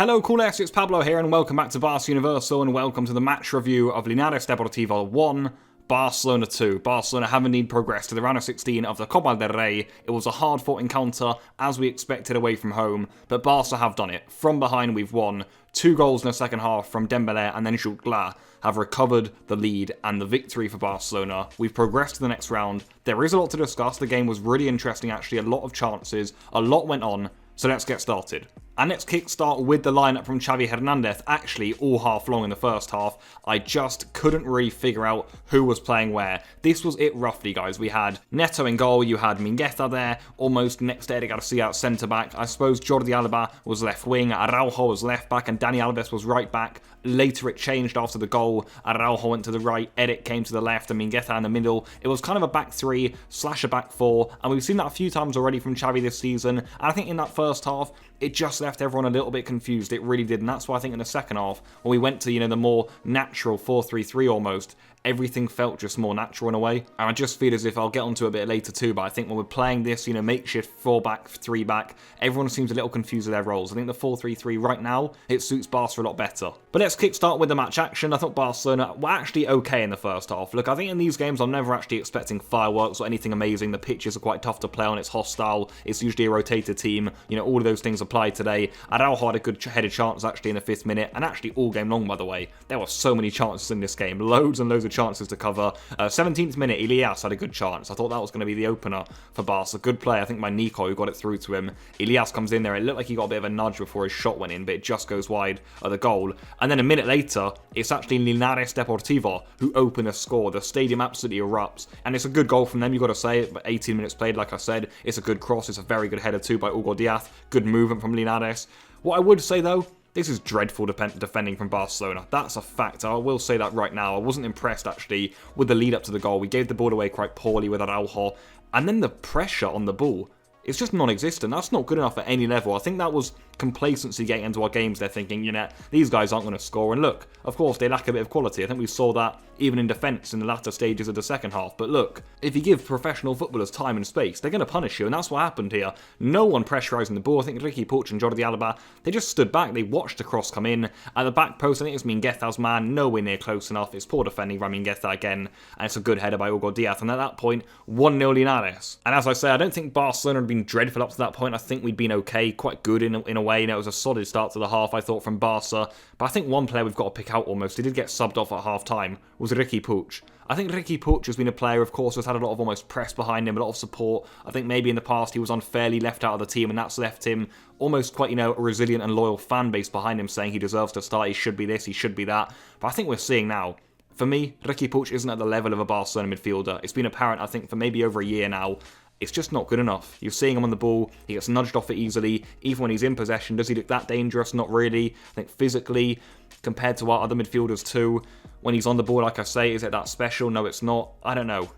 Hello Culers, it's Pablo here and welcome back to Barca Universal and welcome to the match review of Linares Deportivo 1, Barcelona 2. Barcelona have indeed progressed to the round of 16 of the Copa del Rey. It was a hard-fought encounter as we expected away from home, but Barca have done it. From behind we've won. 2 goals in the second half from Dembélé and then Jutglà have recovered the lead and the victory for Barcelona. We've progressed to the next round. There is a lot to discuss. The game was really interesting actually, a lot of chances, a lot went on. So let's get started. And let's kickstart with the lineup from Xavi Hernandez, actually all half long in the first half. I just couldn't really figure out who was playing where. This was it roughly, guys. We had Neto in goal, you had Mingueza there, almost next to Eric Garcia at centre-back. I suppose Jordi Alba was left wing, Araujo was left back, and Dani Alves was right back. Later it changed after the goal. Araujo went to the right, Eric came to the left, and Mingueza in the middle. It was kind of a back three / a back four, and we've seen that a few times already from Xavi this season. And I think in that first half, it just left everyone a little bit confused. It really did, and that's why I think in the second half, when we went to, the more natural 4-3-3 almost, everything felt just more natural in a way. And I just feel as if I'll get onto it a bit later too, but I think when we're playing this, makeshift 4 back, 3 back, everyone seems a little confused with their roles. I think the 4-3-3 right now, it suits Barca a lot better. But let's kickstart with the match action. I thought Barcelona were actually okay in the first half. Look, I think in these games, I'm never actually expecting fireworks or anything amazing. The pitches are quite tough to play on. It's hostile. It's usually a rotated team. All of those things apply today. Araujo had a good headed chance actually in the 5th minute, and actually all game long, by the way. There were so many chances in this game. Loads and loads of chances to cover. 17th minute, Elias had a good chance. I thought that was going to be the opener for Barca. Good play, I think, by Nico, who got it through to him. Elias comes in there. It looked like he got a bit of a nudge before his shot went in, but it just goes wide of the goal. And then a minute later, it's actually Linares Deportivo who open the score. The stadium absolutely erupts. And it's a good goal from them, you've got to say. But 18 minutes played, like I said. It's a good cross. It's a very good header too by Hugo Diaz. Good movement from Linares. What I would say, though, this is dreadful defending from Barcelona. That's a fact. I will say that right now. I wasn't impressed, actually, with the lead up to the goal. We gave the ball away quite poorly with Araujo. And then the pressure on the ball, it's just non-existent. That's not good enough at any level. I think that was complacency getting into our games. They're thinking, these guys aren't going to score. And look, of course, they lack a bit of quality. I think we saw that even in defence in the latter stages of the second half. But look, if you give professional footballers time and space, they're going to punish you. And that's what happened here. No one pressurising the ball. I think RIQUI and Jordi Alba, they just stood back. They watched the cross come in. At the back post, I think it's Mingueza's man. Nowhere near close enough. It's poor defending by Mingueza again. And it's a good header by Hugo Diaz. And at that point, 1-0 Linares. And as I say, I don't think Barcelona had been dreadful up to that point. I think we'd been okay, quite good in a way. It was a solid start to the half, I thought, from Barca. But I think one player we've got to pick out almost, he did get subbed off at half-time, was RIQUI. I think RIQUI has been a player, of course, who's had a lot of almost press behind him, a lot of support. I think maybe in the past he was unfairly left out of the team, and that's left him almost quite, a resilient and loyal fan base behind him saying he deserves to start, he should be this, he should be that. But I think we're seeing now, for me, RIQUI isn't at the level of a Barcelona midfielder. It's been apparent, I think, for maybe over a year now. It's just not good enough. You're seeing him on the ball, he gets nudged off it easily. Even when he's in possession, does he look that dangerous? Not really. I think physically, compared to our other midfielders too, when he's on the ball, like I say, is it that special? No, it's not. I don't know.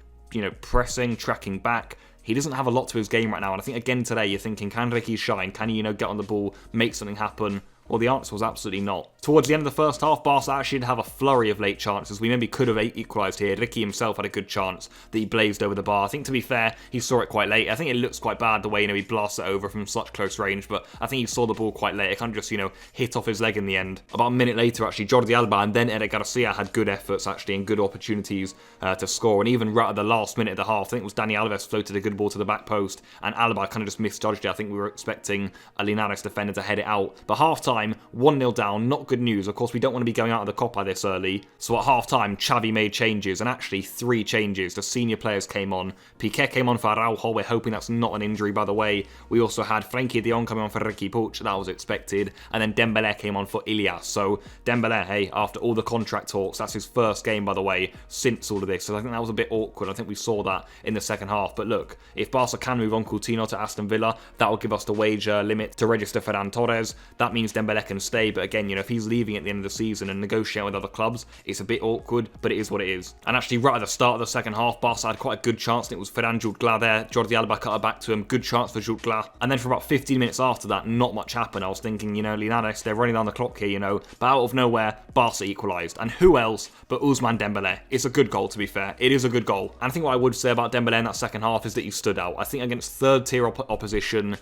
Pressing, tracking back. He doesn't have a lot to his game right now. And I think again today, you're thinking, can RIQUI shine? Can he, get on the ball, make something happen? Well, the answer was absolutely not. Towards the end of the first half, Barca actually did have a flurry of late chances. We maybe could have equalised here. RIQUI himself had a good chance that he blazed over the bar. I think, to be fair, he saw it quite late. I think it looks quite bad the way, he blasts it over from such close range, but I think he saw the ball quite late. It kind of just, hit off his leg in the end. About a minute later, actually, Jordi Alba and then Eric Garcia had good efforts, actually, and good opportunities to score. And even right at the last minute of the half, I think it was Dani Alves floated a good ball to the back post, and Alba kind of just misjudged it. I think we were expecting a Linares defender to head it out. But half-time, 1-0 down, not good news. Of course, we don't want to be going out of the Copa this early. So at half-time, Xavi made changes, and actually 3 changes. The senior players came on. PIQUÉ came on for Araujo. We're hoping that's not an injury, by the way. We also had Frenkie de Jong coming on for RIQUI. That was expected. And then Dembélé came on for Elias. So Dembélé, hey, after all the contract talks, that's his first game, by the way, since all of this. So I think that was a bit awkward. I think we saw that in the second half. But look, if Barca can move on Coutinho to Aston Villa, that will give us the wage limit to register Ferran Torres. That means Dembélé can stay, but again, if he's leaving at the end of the season and negotiating with other clubs, it's a bit awkward, but it is what it is. And actually, right at the start of the second half, Barca had quite a good chance, and it was Ferran Jutglà there. Jordi Alba cut it back to him. Good chance for Jutglà. And then for about 15 minutes after that, not much happened. I was thinking, Linares, they're running down the clock here, but out of nowhere, Barca equalised. And who else but Ousmane Dembélé? It's a good goal, to be fair. It is a good goal. And I think what I would say about Dembélé in that second half is that he stood out. I think against third-tier opposition,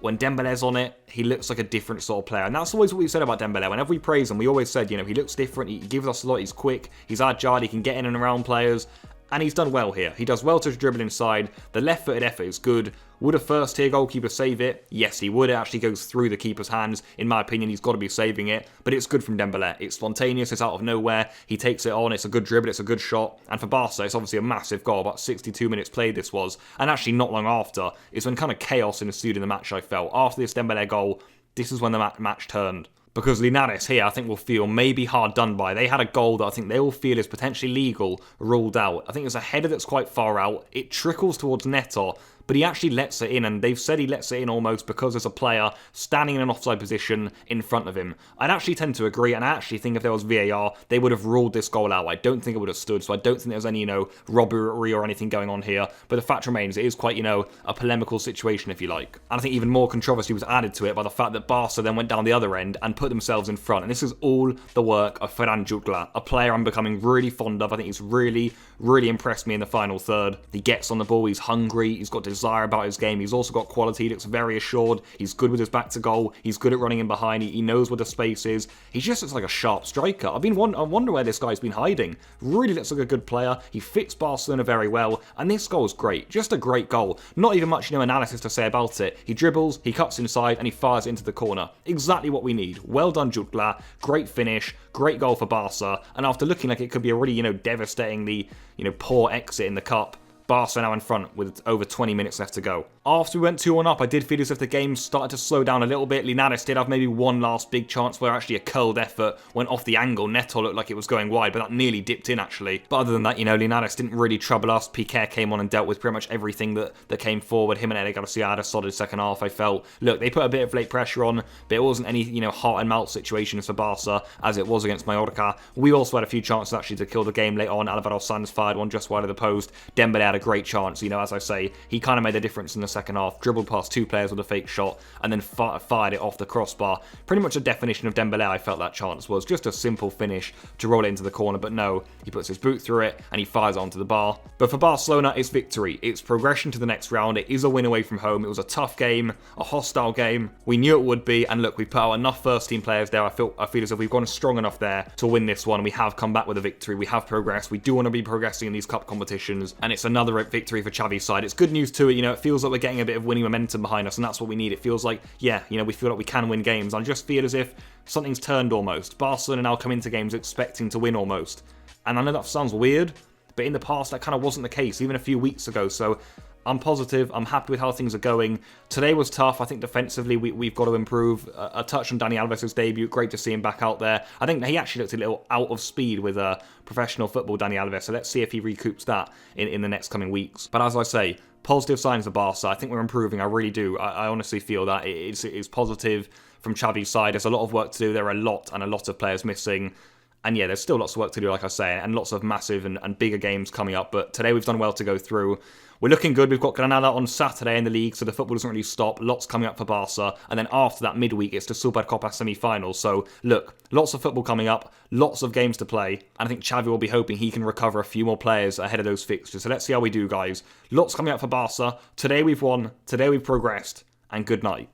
when Dembélé's on it, he looks like a different sort of player. And that's always what we've said about Dembélé. Whenever we praise him, we always said, you know, he looks different, he gives us a lot, he's quick, he's agile, he can get in and around players. And he's done well here. He does well to dribble inside. The left-footed effort is good. Would a first-tier goalkeeper save it? Yes, he would. It actually goes through the keeper's hands. In my opinion, he's got to be saving it. But it's good from Dembélé. It's spontaneous. It's out of nowhere. He takes it on. It's a good dribble. It's a good shot. And for Barca, it's obviously a massive goal. About 62 minutes played this was. And actually not long after is when kind of chaos ensued in the match, I felt. After this Dembélé goal, this is when the match turned. Because Linares here, I think, will feel maybe hard done by. They had a goal that I think they will feel is potentially legal, ruled out. I think it's a header that's quite far out. It trickles towards Neto, but he actually lets it in, and they've said he lets it in almost because there's a player standing in an offside position in front of him. I'd actually tend to agree, and I actually think if there was VAR, they would have ruled this goal out. I don't think it would have stood, so I don't think there's any, you know, robbery or anything going on here. But the fact remains, it is quite, you know, a polemical situation, if you like. And I think even more controversy was added to it by the fact that Barca then went down the other end and put themselves in front. And this is all the work of Ferran Jutglà, a player I'm becoming really fond of. I think he's really impressed me in the final third. He gets on the ball, he's hungry, he's got desire about his game, he's also got quality, he looks very assured, he's good with his back to goal, he's good at running in behind, he knows where the space is, he just looks like a sharp striker. I wonder where this guy's been hiding. Really looks like a good player, he fits Barcelona very well, and this goal is great, just a great goal. Not even much, you know, analysis to say about it. He dribbles, he cuts inside, and he fires it into the corner. Exactly what we need. Well done, Jutglà, great finish, great goal for Barca, and after looking like it could be a really, you know, devastatingly, you know, poor exit in the cup, Barca now in front with over 20 minutes left to go. After we went 2-1 up, I did feel as if the game started to slow down a little bit. Linares did have maybe one last big chance where actually a curled effort went off the angle. Neto looked like it was going wide, but that nearly dipped in actually. But other than that, you know, Linares didn't really trouble us. PIQUÉ came on and dealt with pretty much everything that came forward. Him and Eder Garcia had a solid second half, I felt. Look, they put a bit of late pressure on, but it wasn't any, you know, heart and mouth situations for Barca as it was against Mallorca. We also had a few chances actually to kill the game late on. Alvaro Sanz fired one just wide of the post. Dembélé had a great chance, you know, as I say, he kind of made a difference in the second half. Dribbled past two players with a fake shot and then fired it off the crossbar. Pretty much a definition of Dembélé, I felt that chance was. Just a simple finish to roll it into the corner, but no, he puts his boot through it and he fires it onto the bar. But for Barcelona, it's victory. It's progression to the next round. It is a win away from home. It was a tough game, a hostile game. We knew it would be, and look, we put out enough first-team players there. I feel as if we've gone strong enough there to win this one. We have come back with a victory. We have progressed. We do want to be progressing in these cup competitions, and it's another victory for Xavi's side. It's good news too. You know, it feels like we're getting a bit of winning momentum behind us, and that's what we need. It feels like, yeah, you know, we feel like we can win games. I just feel as if something's turned almost. Barcelona now come into games expecting to win almost. And I know that sounds weird, but in the past that kind of wasn't the case, even a few weeks ago. So I'm positive. I'm happy with how things are going. Today was tough. I think defensively we've got to improve. A touch on Dani Alves' debut. Great to see him back out there. I think he actually looked a little out of speed with professional football, Dani Alves. So let's see if he recoups that in the next coming weeks. But as I say, positive signs for Barca. I think we're improving. I really do. I honestly feel that it is positive from Xavi's side. There's a lot of work to do. There are a lot of players missing. And yeah, there's still lots of work to do, like I say, and lots of massive and bigger games coming up. But today we've done well to go through. We're looking good. We've got Granada on Saturday in the league, so the football doesn't really stop. Lots coming up for Barca. And then after that, midweek, it's the Supercopa semi-finals. So look, lots of football coming up, lots of games to play. And I think Xavi will be hoping he can recover a few more players ahead of those fixtures. So let's see how we do, guys. Lots coming up for Barca. Today we've won. Today we've progressed. And good night.